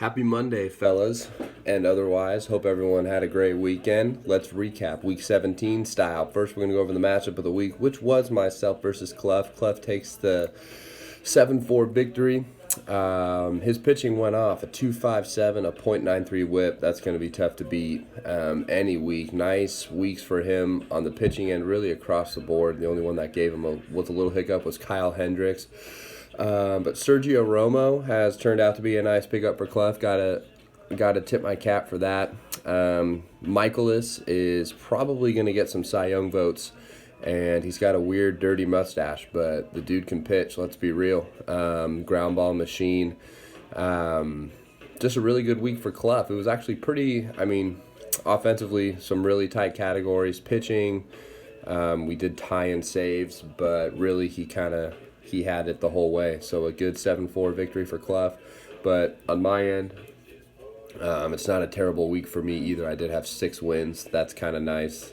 Happy Monday, fellas, and otherwise. Hope everyone had a great weekend. Let's recap Week 17 style. First, we're going to go over the matchup of the week, which was myself versus Clef. Clef takes the 7-4 victory. His pitching went off a 2.57, a .93 whip. That's going to be tough to beat any week. Nice weeks for him on the pitching end, really across the board. The only one that gave him was a little hiccup was Kyle Hendricks. But Sergio Romo has turned out to be a nice pickup for Clef. Got to tip my cap for that. Michaelis is probably going to get some Cy Young votes, and he's got a weird, dirty mustache, but the dude can pitch. Let's be real. Ground ball machine. Just a really good week for Clef. It was actually pretty. Offensively, some really tight categories. Pitching, we did tie in saves, but really he had it the whole way. So a good 7-4 victory for Clef. But on my end, it's not a terrible week for me either. I did have 6 wins. That's kind of nice.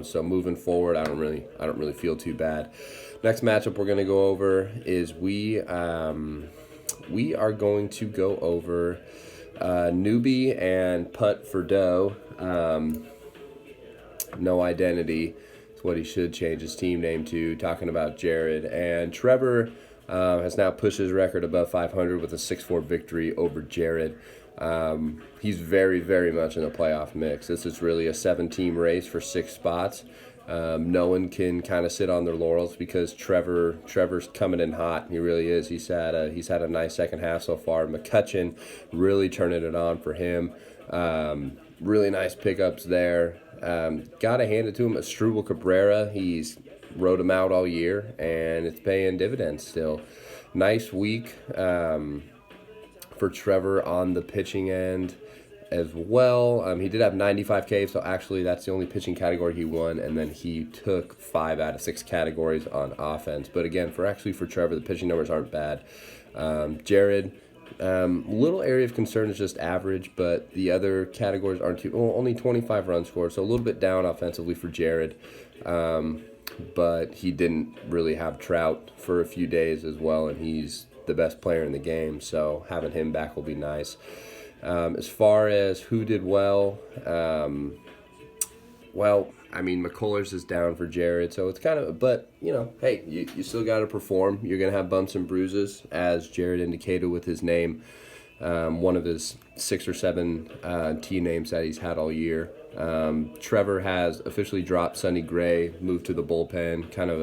So moving forward, I don't really feel too bad. Next matchup we're going to go over is we are going to go over Newbie and Putt for Dough. No identity. What he should change his team name to, talking about Jared. And Trevor has now pushed his record above 500 with a 6-4 victory over Jared. He's very, very much in a playoff mix. This is really a 7-team race for 6 spots. No one can kind of sit on their laurels because Trevor's coming in hot. He really is. He's had a nice second half so far. McCutcheon really turning it on for him. Really nice pickups there. Gotta hand it to him. Asdrubal Cabrera, he's rode him out all year, and it's paying dividends still. Nice week for Trevor on the pitching end as well. He did have 95 Ks, so actually that's the only pitching category he won, and then he took 5 out of 6 categories on offense. But again, for Trevor, the pitching numbers aren't bad. Jared, little area of concern is just average, but the other categories aren't only 25 runs scored, so a little bit down offensively for Jared. But he didn't really have Trout for a few days as well, and he's the best player in the game, so having him back will be nice. As far as who did well, McCullers is down for Jared, so it's kind of, but, hey, you still got to perform. You're going to have bumps and bruises, as Jared indicated with his name, one of his 6 or 7 team names that he's had all year. Trevor has officially dropped Sonny Gray, moved to the bullpen, kind of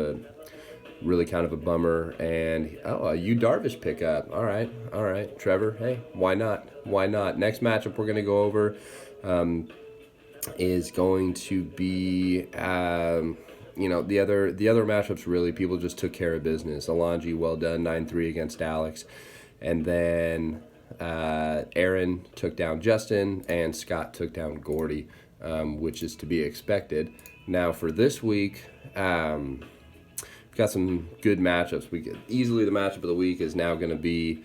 a bummer, and Yu Darvish pickup. All right, Trevor, hey, why not? Next matchup we're going to go over is going to be, the other matchups really, people just took care of business. Alonji, well done, 9-3 against Alex. And then Aaron took down Justin, and Scott took down Gordy, which is to be expected. Now for this week, we've got some good matchups. Easily the matchup of the week is now going to be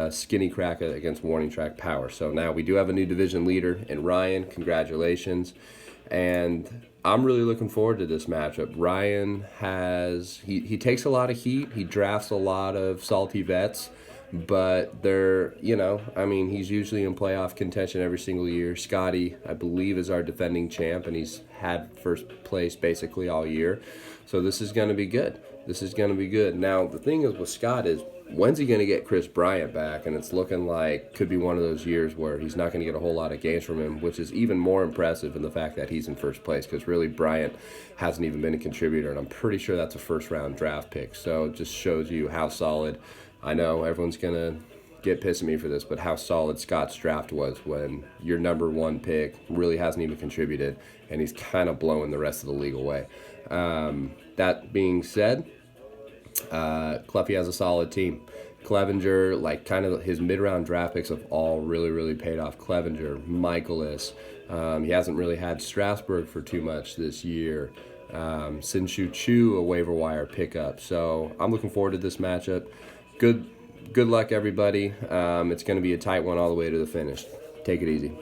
Skinny Crack against Warning Track Power. So now we do have a new division leader in Ryan. Congratulations. And I'm really looking forward to this matchup. Ryan he takes a lot of heat. He drafts a lot of salty vets. But he's usually in playoff contention every single year. Scotty, I believe, is our defending champ, and he's had first place basically all year. So this is going to be good. Now, the thing is with Scott is, when's he going to get Chris Bryant back? And it's looking like could be one of those years where he's not going to get a whole lot of games from him, which is even more impressive in the fact that he's in first place, because really Bryant hasn't even been a contributor, and I'm pretty sure that's a first-round draft pick. So it just shows you how solid. I know everyone's going to get pissed at me for this, but how solid Scott's draft was when your number 1 pick really hasn't even contributed, and he's kind of blowing the rest of the league away. That being said, Cleffy has a solid team. Clevenger, his mid-round draft picks have all really, really paid off. Clevenger, Michaelis. He hasn't really had Strasburg for too much this year. Sinshu Chu, a waiver wire pickup. So I'm looking forward to this matchup. Good luck, everybody. It's going to be a tight one all the way to the finish. Take it easy.